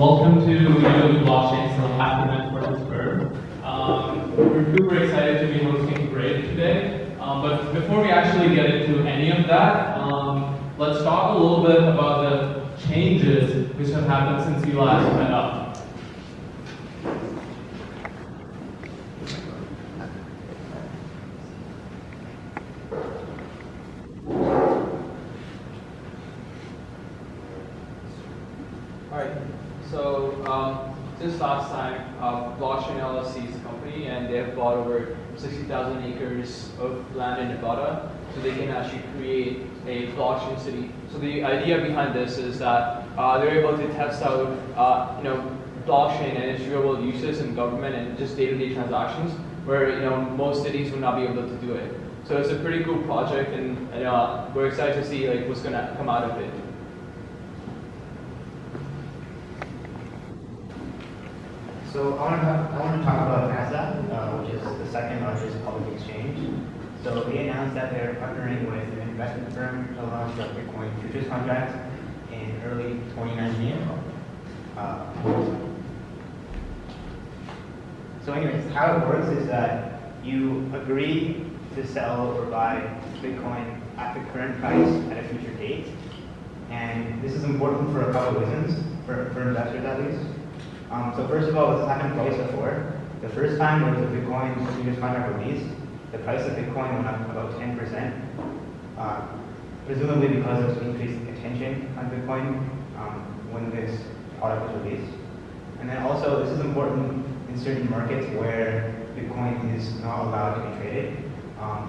Welcome to UW Blockchain's event for this firm. We're super excited to be hosting Brave today. But before we actually get into any of that, let's talk a little bit about the changes which have happened since we last met up. Since last time, Blockchain LLC is a company, and they have bought over 60,000 acres of land in Nevada, so they can actually create a blockchain city. So the idea behind this is that they're able to test out, blockchain and its real-world uses in government and just day-to-day transactions, where most cities would not be able to do it. So it's a pretty cool project, and we're excited to see what's going to come out of it. So I want to talk about NASDAQ, which is the second largest public exchange. So they announced that they're partnering with an investment firm to launch a Bitcoin futures contract in early 2019. So anyways, how it works is that you agree to sell or buy Bitcoin at the current price at a future date. And this is important for a couple of reasons, for investors at least. So first of all, this has happened twice before. The first time there was a Bitcoin futures contract released, the price of Bitcoin went up about 10%, presumably because of increased attention on Bitcoin when this product was released. And then also, this is important in certain markets where Bitcoin is not allowed to be traded.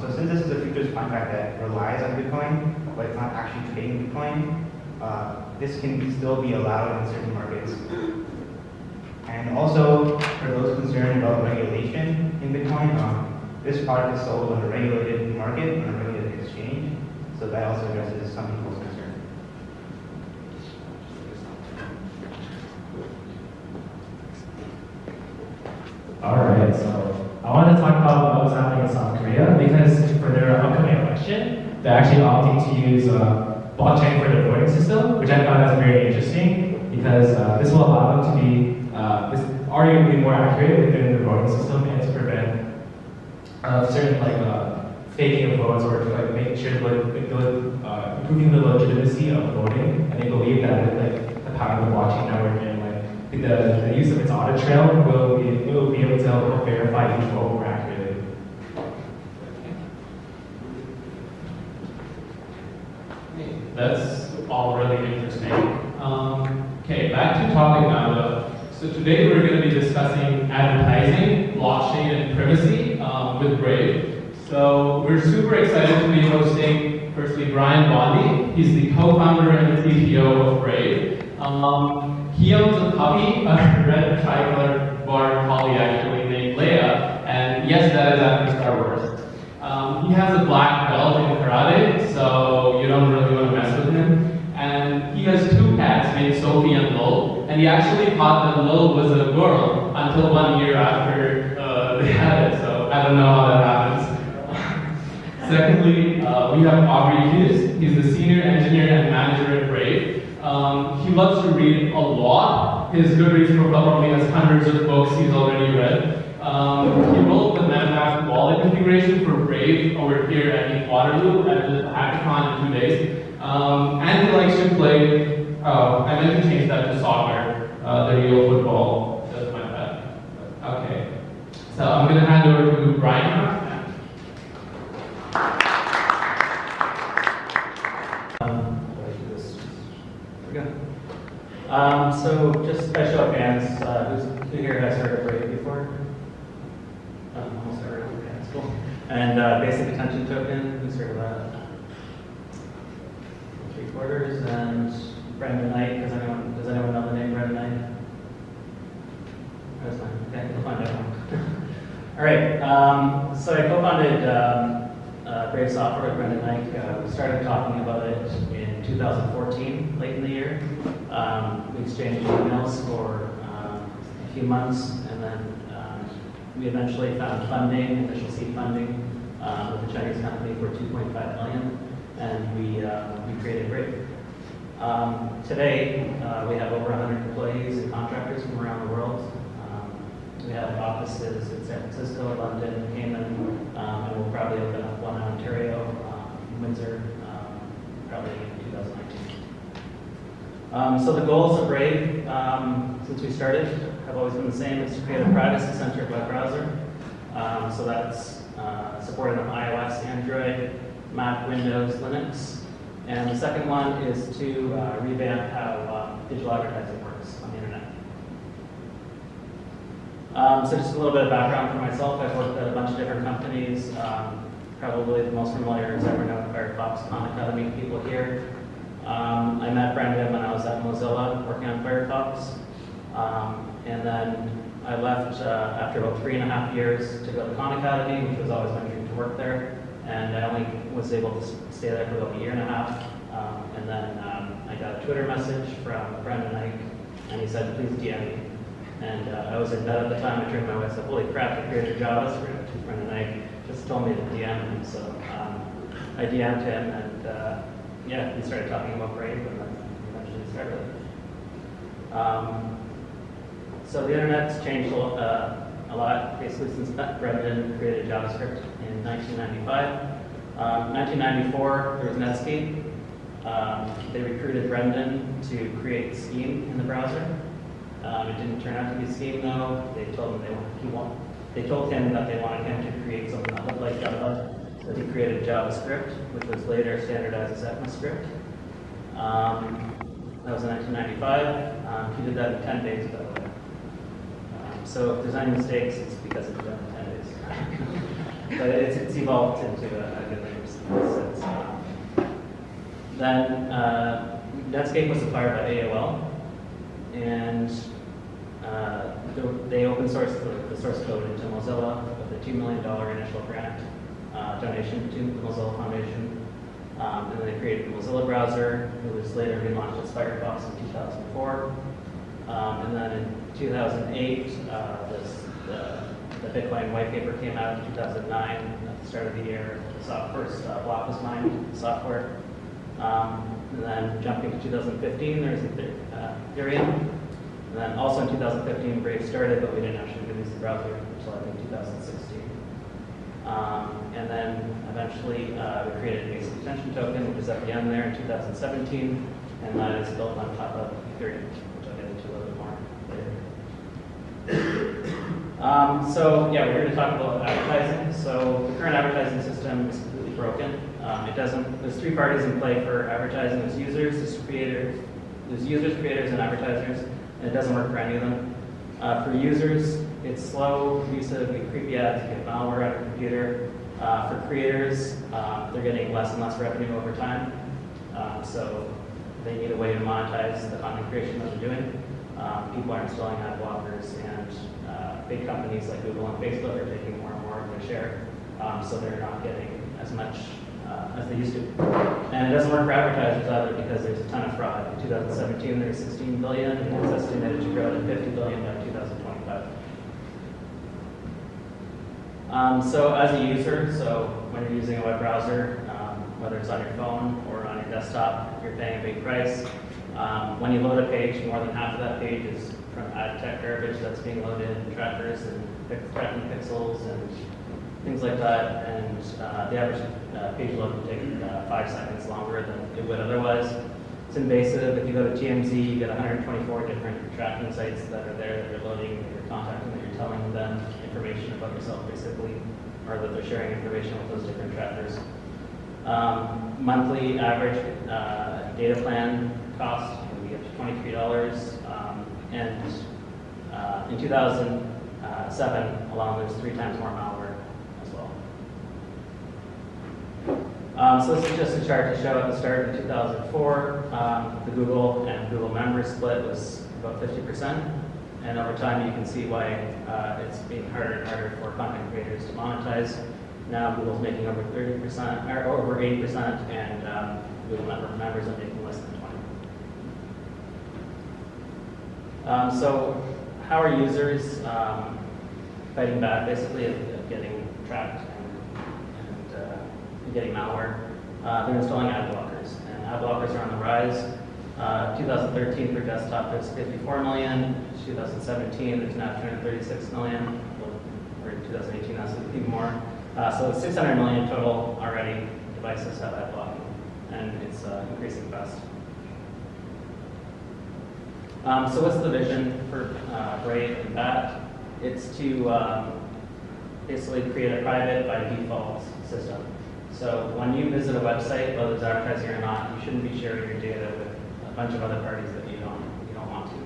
So since this is a futures contract that relies on Bitcoin, but it's not actually trading Bitcoin, this can still be allowed in certain markets. And also, for those concerned about regulation in Bitcoin, this product is sold on a regulated market, on a regulated exchange, so that also addresses some people's concern. Alright, so I want to talk about what's happening in South Korea, because for their upcoming election, they're actually opting to use blockchain for their voting system, which I found as very interesting, because this will allow them to be arguably more accurate within the voting system and to prevent certain faking of votes or to making sure improving the legitimacy of voting. And they believe that with the power of the blockchain network and the use of its audit trail it will be able to help verify each vote more accurately. That's all really interesting. Okay, back to topic now though. So today we're going to be discussing advertising, blockchain, and privacy with Brave. So we're super excited to be hosting, firstly, Brian Bondy. He's the co-founder and CTO of Brave. He owns a puppy, a red tricolor bar collie actually named Leia, and yes, that is after Star Wars. He has a black belt in karate, so you don't really want to mess with him. And he has two cats named Sophie and Lil, and he actually thought that Lil was a girl until 1 year after they had it, so I don't know how that happens. Secondly, we have Aubrey Hughes. He's the senior engineer and manager at Brave. He loves to read a lot. His Goodreads profile probably has hundreds of books he's already read. He wrote the MetaMask wallet configuration for Brave over here at Waterloo at the hackathon in 2 days. And he likes to play, I meant to change that to soccer, the real football. That's my bad. Okay. So I'm going to hand over to Brian now. So just by show of hands, who here has heard of Brave before? Almost everyone. Okay, that's cool. And basic attention token, who's heard of that? 3/4. And Brendan Knight, does anyone know the name Brendan Knight? That's fine. Okay, we'll find out. All right. So I co-founded Brave Software with Brendan Knight. We started talking about it in 2014, late in the year. We exchanged emails for a few months, and then we eventually found funding, initial seed funding, with a Chinese company for $2.5 million, and we created Brave. Today, we have over 100 employees and contractors from around the world. We have offices in San Francisco, London, Cayman, and we'll probably open up one in Ontario, Windsor, probably in 2019. So the goals of Brave, since we started, have always been the same. It's to create a privacy-centered web browser. So that's supported on iOS, Android, Mac, Windows, Linux. And the second one is to revamp how digital advertising works on the internet. So just a little bit of background for myself. I've worked at a bunch of different companies. Probably the most familiar is everyone Firefox, Khan Academy people here. I met Brendan when I was at Mozilla working on Firefox. And then I left after about 3.5 years to go to Khan Academy, which was always my dream to work there. And I only was able to stay there for about 1.5 years. And then I got a Twitter message from Brendan Ike, and he said, please DM me. And I was in bed at the time. I turned my wife and said, holy crap, you created JavaScript. Brendan Ike just told me to DM him. So I DM'd him, and yeah, we started talking about Brave, and then eventually started it. So the internet's changed a lot, basically since Brendan created JavaScript in 1995. 1994, there was Netscape. They recruited Brendan to create Scheme in the browser. It didn't turn out to be Scheme though. They told him they told him that they wanted him to create something that looked like Java. So he created JavaScript, which was later standardized as ECMAScript. That was in 1995. He did that in 10 days, by the way. So if there's any mistakes, it's because it's done in 10 days. But it's evolved into a good thing since. Then Netscape was acquired by AOL, and they open sourced the source code into Mozilla with a $2 million initial grant donation to the Mozilla Foundation. And then they created the Mozilla browser, it was later relaunched as Firefox in 2004. And then in 2008, the Bitcoin white paper came out in 2009. At the start of the year, the first block was mined software. And then jumping to 2015, there's Ethereum. And then also in 2015, Brave started, but we didn't actually release the browser until I think 2016. And then eventually we created a basic attention token, which is at the end there in 2017, and that is built on top of Ethereum, which I'll get into a little bit more later. So yeah, we're here to talk about advertising. So the current advertising system is completely broken. There's 3 parties in play for advertising. There's users, creators, and advertisers, and it doesn't work for any of them. For users, it's slow, abusive, you get creepy ads, you get malware on your computer. For creators, they're getting less and less revenue over time. So they need a way to monetize the content creation that they're doing. People are installing ad blockers, and big companies like Google and Facebook are taking more and more of their share. So they're not getting as much as they used to. And it doesn't work for advertisers either because there's a ton of fraud. In 2017, there's 16 billion, and it's estimated to grow to 50 billion by 2025. So as a user, so when you're using a web browser, whether it's on your phone or on your desktop, you're paying a big price. When you load a page, more than half of that page is from ad tech garbage that's being loaded in trackers and tracking pixels and things like that. And the average page load will take 5 seconds longer than it would otherwise. It's invasive. If you go to TMZ, you get 124 different tracking sites that are there that you're loading, that you're contacting, that you're telling them information about yourself, basically, or that they're sharing information with those different trackers. Monthly average data plan cost can be up to $23. And in 2007 alone, there's 3 times more malware as well. So this is just a chart to show at the start in 2004, the Google and Google members split was about 50%. And over time, you can see why it's being harder and harder for content creators to monetize. Now Google's making over 30%, or over 80%, and Google members are making less than 20%. So how are users fighting back, basically, of getting tracked and getting malware? They're installing ad blockers, and ad blockers are on the rise. 2013 for desktop, there's 54 million. 2017, there's now 236 million. Or in 2018, that's even more. So it's 600 million total already. Devices have ad blocking, and it's increasing fast. So what's the vision for Brave and BAT? It's to basically create a private by default system. So when you visit a website, whether it's advertising or not, you shouldn't be sharing your data with a bunch of other parties that you don't want to.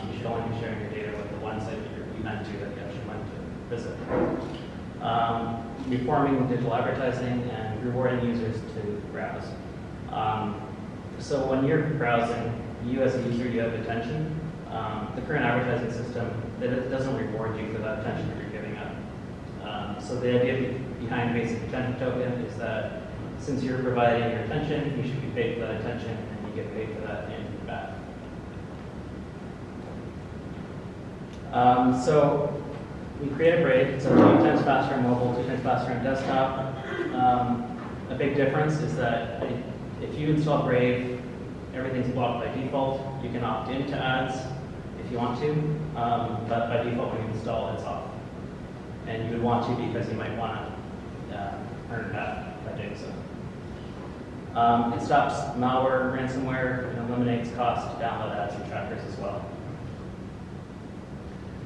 You should only be sharing your data with the one site that you meant to, that you actually went to visit. Reforming digital advertising and rewarding users to browse. So when you're browsing, you as a user, you have attention. The current advertising system, it doesn't reward you for that attention that you're giving up. So the idea behind basic attention token is that since you're providing your attention, you should be paid for that attention, and you get paid for that in back. So we created Brave, so 2 times faster on mobile, 2 times faster on desktop. A big difference is that if you install Brave, everything's blocked by default. You can opt into ads if you want to, but by default when you install, it's off. And you would want to because you might want to earn that by doing so. It stops malware, ransomware, and eliminates cost to download ads and trackers as well.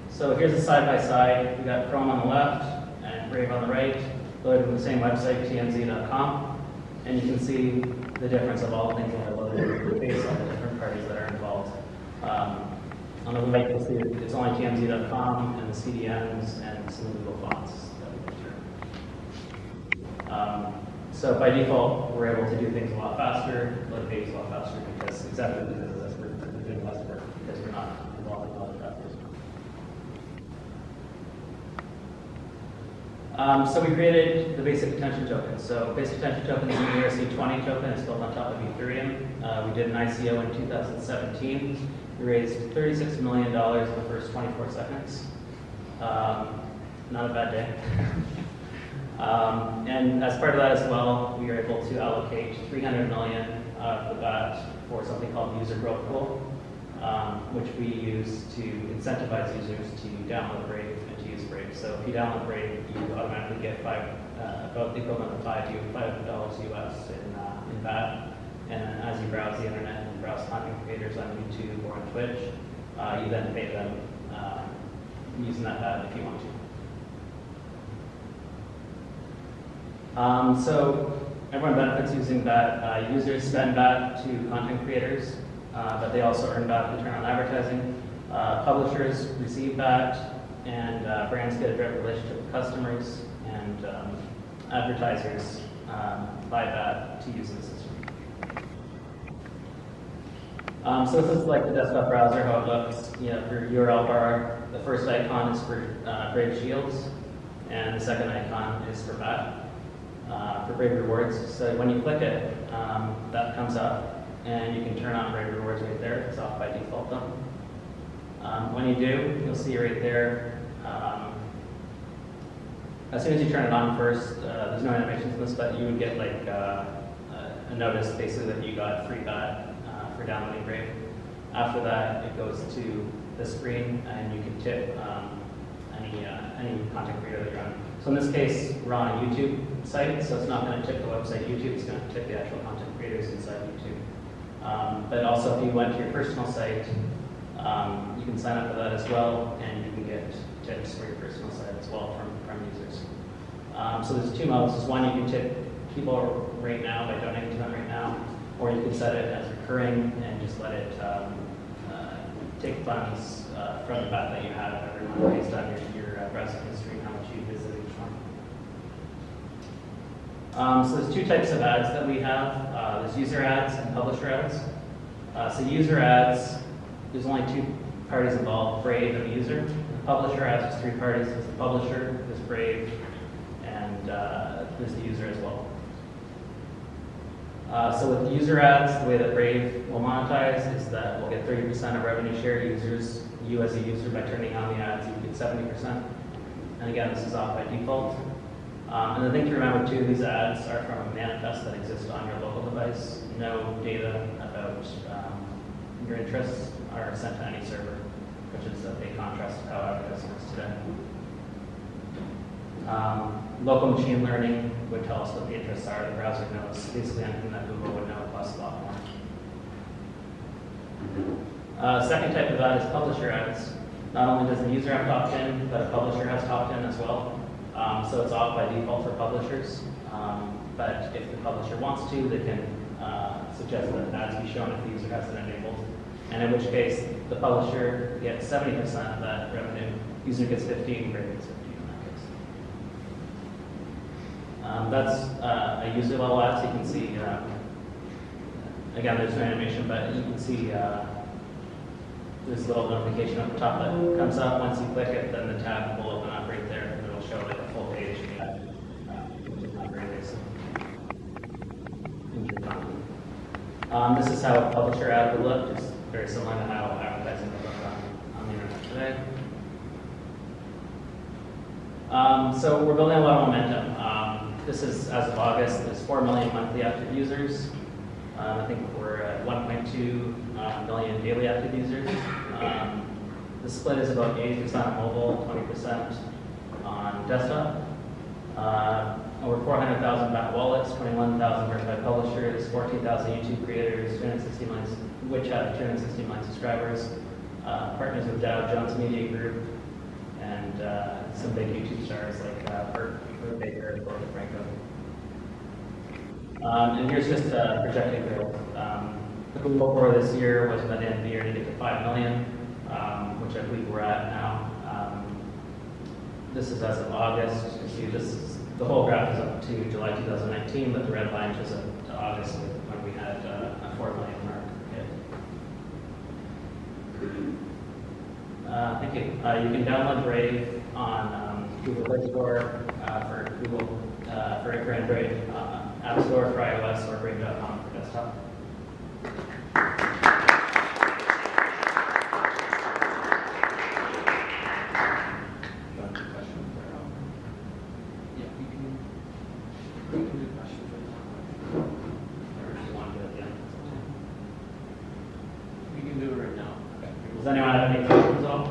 So here's a side-by-side. We got Chrome on the left and Brave on the right, loaded from the same website, tmz.com. And you can see the difference of all the things that are loaded based on the different parties that are involved. On the right, you'll see it's only tmz.com and the CDNs and some Google fonts that we go through. So by default, we're able to do things a lot faster, load pages a lot faster, because exactly because of this, we're doing less work because we're not involved in other factors. So we created the basic attention token. So basic attention token is an ERC20 token. It's built on top of Ethereum. We did an ICO in 2017. We raised $36 million in the first 24 seconds. Not a bad day. And as part of that as well, we were able to allocate $300 million of the BAT for something called User Growth Pool, which we use to incentivize users to download Brave and to use Brave. So if you download Brave, you automatically get about the equivalent of $5 US in BAT. And then as you browse the internet and browse content creators on YouTube or on Twitch, you then pay them using that BAT if you want to. So everyone benefits using BAT. Users spend BAT to content creators, but they also earn BAT return on advertising. Publishers receive BAT, and brands get a direct relationship with customers, and advertisers buy BAT to use the system. So this is like the desktop browser, how it looks. You know, for URL bar, the first icon is for Brave Shields, and the second icon is for BAT. For Brave Rewards. So when you click it, that comes up, and you can turn on Brave Rewards right there. It's off by default though. When you do, you'll see right there, as soon as you turn it on first, there's no animations in this, but you would get like a notice basically that you got free BAT for downloading Brave. After that, it goes to the screen, and you can tip any content creator that you're on. So in this case, we're on a YouTube site, so it's not going to tip the website YouTube, it's going to tip the actual content creators inside YouTube. But also, if you went to your personal site, you can sign up for that as well, and you can get tips for your personal site as well from users. So there's 2 modes. There's one, you can tip people right now by donating to them right now, or you can set it as recurring and just let it take funds from the BAT that you have every month based on your browsing history and how much you visit each one. So there's 2 types of ads that we have. There's user ads and publisher ads. So user ads, there's only 2 parties involved, Brave and the user. The publisher ads, there's 3 parties. There's the publisher, there's Brave, and there's the user as well. So with user ads, the way that Brave will monetize is that we'll get 30% of revenue share. Users, you as a user, by turning on the ads, you get 70%. And again, this is off by default. And the thing to remember too, these ads are from a manifest that exists on your local device. No data about about your interests are sent to any server, which is a big contrast to how advertising is today. Local machine learning would tell us what the interests are. The browser knows basically anything that Google would know, plus a lot more. Second type of ad is publisher ads. Not only does the user have to opt in, but a publisher has to opt in as well. So it's off by default for publishers. But if the publisher wants to, they can suggest that ads be shown if the user has it enabled. And in which case, the publisher gets 70% of that revenue. User gets 15, Brave gets 15 in that case. That's a user level ad, so you can see, again, there's no animation, but you can see there's a little notification at the top that comes up. Once you click it, then the tab will open up right there, and it'll show like a full page. Which is not very basic. This is how a publisher ad would look, just very similar to how advertising would look on the internet today. So we're building a lot of momentum. This is as of August. There's 4 million monthly active users. I think we're at 1.2 million daily active users. The split is about 80% on mobile, 20% on desktop. Over 400,000 back wallets, 21,000 verified publishers, 14,000 YouTube creators, 260 million, which have 260 million subscribers. Partners with Dow Jones Media Group, and some big YouTube stars like Burt Baker and Gordon Franco. And here's just projected growth. The goal for this year was by the end of the year to get to 5 million, which I believe we're at now. This is as of August. You can see this is, the whole graph is up to July 2019, but the red line shows up to August when we had a 4 million mark hit. Thank you. You can download Brave on Google Play Store for Google for Android, App Store for iOS, or Brave.com for desktop. Does anyone have any questions at all?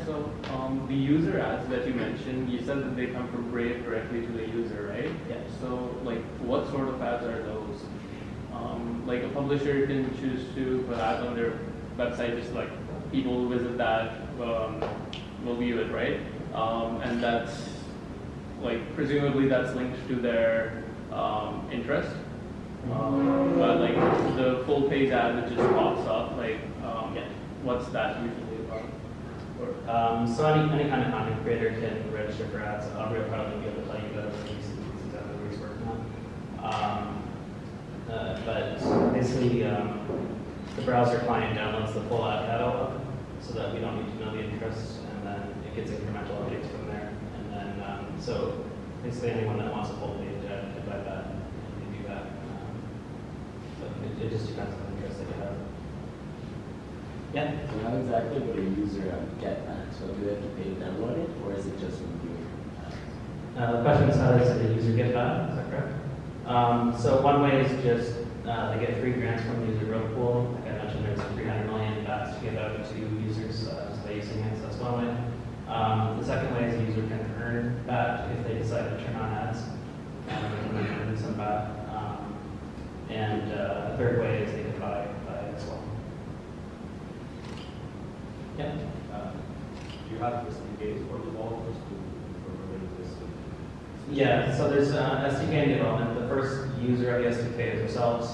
So the user ads that you mentioned, you said that they come from Brave directly to the user, right? Yeah. So like, what sort of ads are those? Like a publisher can choose to put ads on their website, just like people who visit that will view it, right? And that's like presumably that's linked to their interest. But like the full page ad that just pops up, like what's that usually about? So any kind of content creator can register for ads. Aubrey will probably be able to tell you better than he's exactly what he's working on. But basically, the browser client downloads the full ad catalog so that we don't need to know the interests, and then it gets incremental updates from there. And then, so basically anyone that wants a full page ad can buy that and do that. So it just depends on the interest that you have. Yeah? So how exactly would a user get that? So do they have to pay to download it, or is it just from viewing? The question is, how does the user get that? Is that correct? So one way is just they get free grants from the user growth pool. Like I mentioned, there's 300 million bats to give out to users by using it. So that's one way. The second way is the user can earn BAT if they decide to turn on ads. They can earn some BAT. And the third way is they can buy it as well. Yeah. Do you have this engaged for developers to relate this? Yeah, so there's SDK in development. The first user of the SDK is ourselves.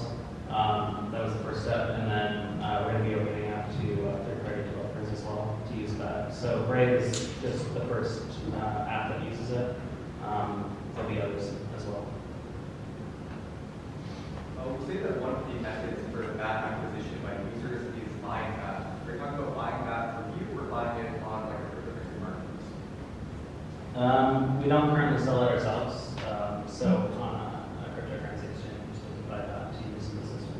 That was the first step, and then we're going to be opening up to third-party developers as well to use that. So Brave is just the first app that uses it. There'll be others as well. We'll say that one of the methods for BAT acquisition by users is buying BAT. Are you talking about buying BAT from you or buying it on like a cryptocurrency marketplace? We don't currently sell it ourselves, so on a cryptocurrency exchange, we can buy that to use in the system.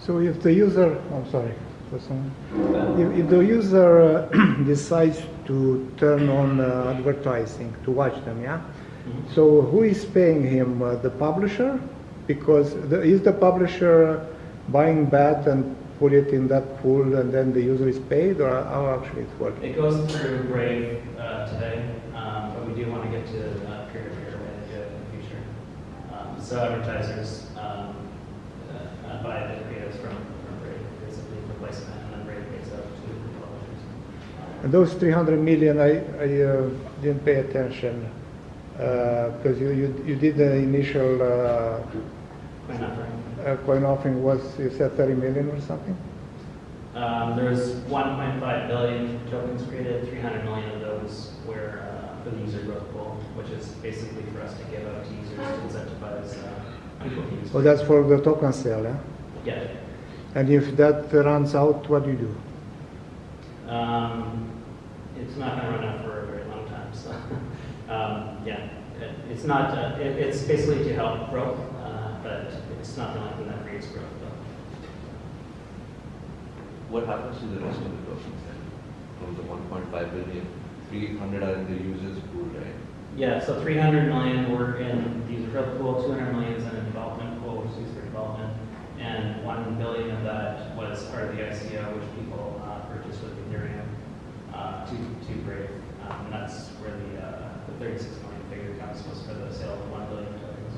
So if the user, I'm sorry, if the user decides to turn on advertising to watch them, yeah, So who is paying him? The publisher? Because is the publisher buying bat and put it in that pool and then the user is paid, or how actually it works? It goes through Brave today, but we do want to get to peer-to-peer in the future. So advertisers buy the creatives from Brave, basically for placement, and then Brave pays out to the publishers. And those 300 million, I didn't pay attention because you did the initial coin offering was, you said 30 million or something? There's 1.5 billion tokens created. 300 million of those were for the user growth pool, which is basically for us to give out to users to incentivize people to use. Oh, that's for the token sale, yeah? Yeah. And if that runs out, what do you do? It's not going to run out for a very long time. So, yeah, it's not. It's basically to help growth, but it's not the only thing that creates growth. What happens to the rest of the tokens then? From the 1.5 billion, 300 are in the users pool, right? Yeah, so 300 million were in the user growth pool, 200 million is in the development pool, which is used for development, and 1 billion of that was part of the ICO, which people purchased with Ethereum to Brave. And that's where the 36 million figure comes, was for the sale of 1 billion tokens.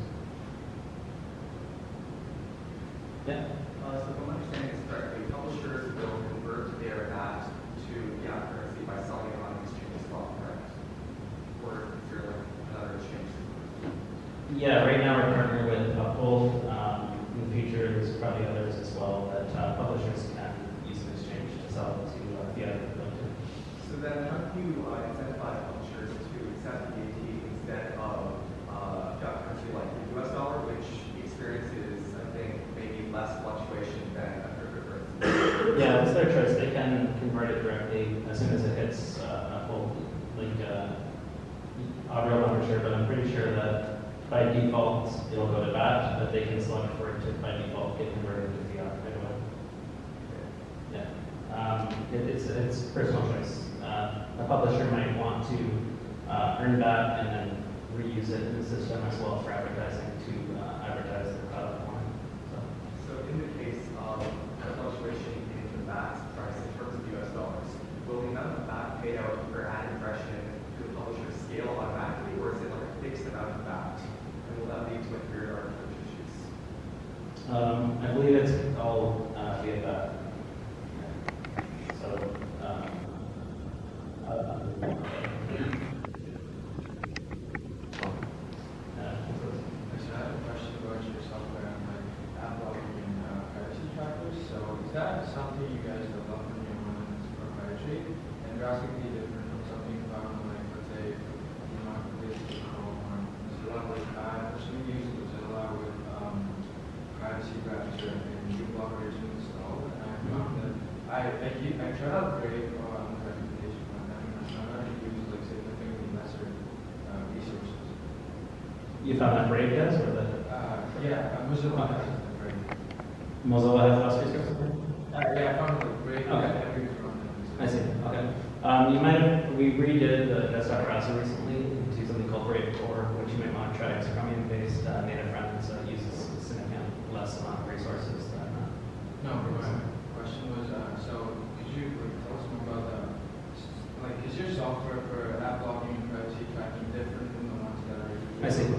Yeah. So if I'm understanding this correctly, publishers will convert their app to fiat currency by selling it on an exchange as well, correct? Or is there like another exchange? Yeah, right now we're partnering with Uphold. In the future, there's probably others as well that publishers can use an exchange to sell to fiat crypto. So then how do you incentivize publishers to accept VAT instead of fiat currency like the US dollar, which experiences, I think, maybe less fluctuation than a cryptocurrency? Yeah, it's their choice. They can convert it directly as soon as it hits Uphold. Like, I'm not sure, but I'm pretty sure that by default it'll go to bat, but they can select for it to by default get converted to fiat right away. Yeah, it's personal choice. A publisher might want to earn that and then reuse it in the system as well for advertising to advertise their product more. So in the case of a fluctuation in the VAT price in terms of US dollars, will the amount of VAT paid out per ad impression to the publisher scale automatically, or is it like a fixed amount of VAT? And will that lead to inferior arbitrage issues? I believe it's all via that. So, I have a question about your software and like app logging and privacy trackers. So is that something you guys develop on your own and it's proprietary and drastically different from something found like, let's say, you know, Chrome or Mozilla? Like I personally use Mozilla with privacy grabs and uBlocker is installed, and I found that I try to upgrade on the reputation on them, and I found out to use like significantly lesser resources. you found that Brave does, or that Yeah, Mozilla has Brave. Mozilla has less resources? Yeah, I found like Brave Okay. every front end. I see. Okay. You might have, we redid the desktop browser recently into something called Brave Core, which you might want to try. It's a Chromium-based native front, so it uses a significant less amount of resources than. No, but my question was, so could you like tell us more about the, like, is your software for app logging and privacy tracking different from the ones that are used? I see.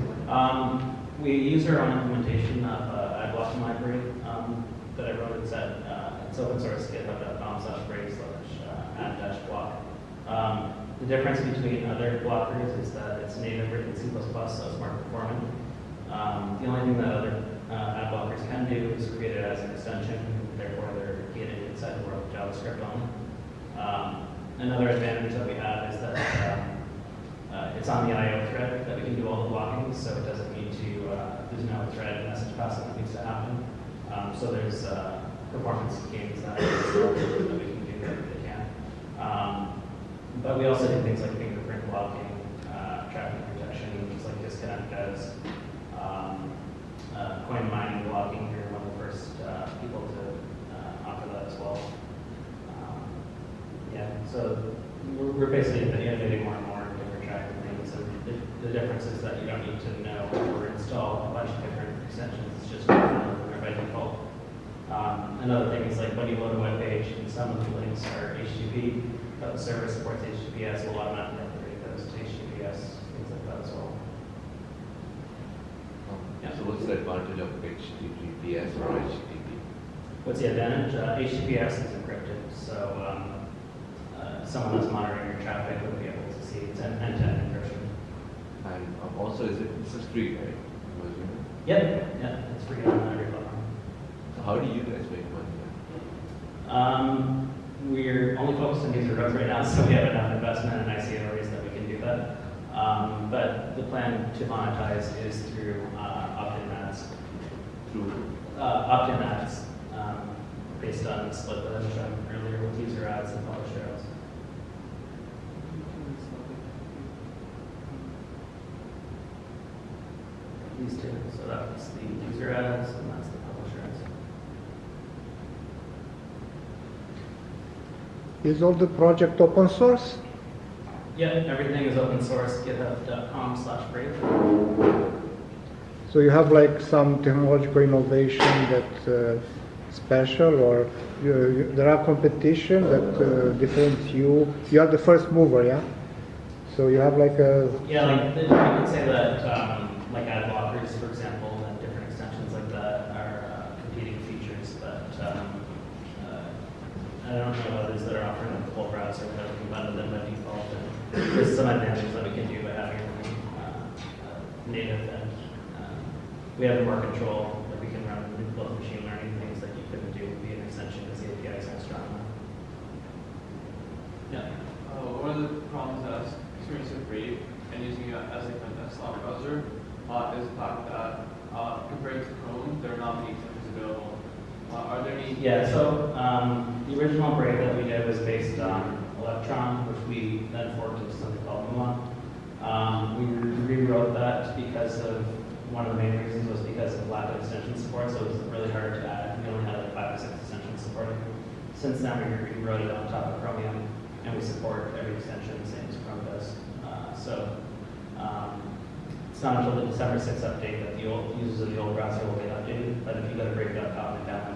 We use our own implementation of ad blocking library that I wrote. It's open source, github.com/brave/ad-block. The difference between other blockers is that it's native written in C++, so it's more performant. The only thing that other ad blockers can do is create it as an extension, therefore they're gated inside the world of JavaScript only. Another advantage that we have is that it's on the I/O thread that we can do all the blocking, so it doesn't need to, there's no thread message passing that needs to happen. So there's performance gains that we can do that they can. But we also do things like fingerprint blocking, tracking protection, things like disconnect does. Coin mining blocking, you're one of the first people to offer that as well. Yeah, so we're basically innovating more and more in different tracking things. And the difference is that you Another thing is like when you load a web page and some of the links are HTTP, but the server supports HTTPS, will automatically upgrade those to HTTPS, things like that as well. So what's the advantage of HTTPS or HTTP? What's the advantage? HTTPS is encrypted, so someone that's monitoring your traffic would be able to see it's end-to-end encryption. And also, this is free, right? I'm assuming. Yeah, it's free on every platform. So how do you guys make money? We're only focused on user growth right now, so we have enough investment in ICOs that we can do that. But the plan to monetize is through opt-in ads. Through Opt-in ads, based on the split that I was showing earlier with user ads and publisher ads. These two. So that's the user ads and that's the publisher ads. Is all the project open source? Yeah, everything is open source, github.com/brave. So you have like some technological innovation that's special, or there are competition that differentiates you. You are the first mover, yeah? So you have like a... Yeah, like you could say that like ad blockers, for example, and different extensions like that are competing features, but I don't know others that are offering like the whole browser that we can bundle them by default. And there's some advantages that we can do by having native, and we have more control that we can run both machine learning things that you couldn't do via an extension because the APIs aren't strong enough. Yeah. One of the problems that I was experiencing with Brave and using it as like a desktop browser is the fact that compared to Chrome, there are not many extensions available. Are there any? Yeah, so the original Brave that we did was based on Electron, which we then forked into something called Muon. We rewrote that because of, one of the main reasons was because of lack of extension support, so it was really hard to add. We only had like 5 or 6 extensions supported. Since then, we rewrote it on top of Chromium, and we support every extension the same as Chrome does. It's not until the December 6th update that the old users of the old browser will get updated, but if you go to brave.com and download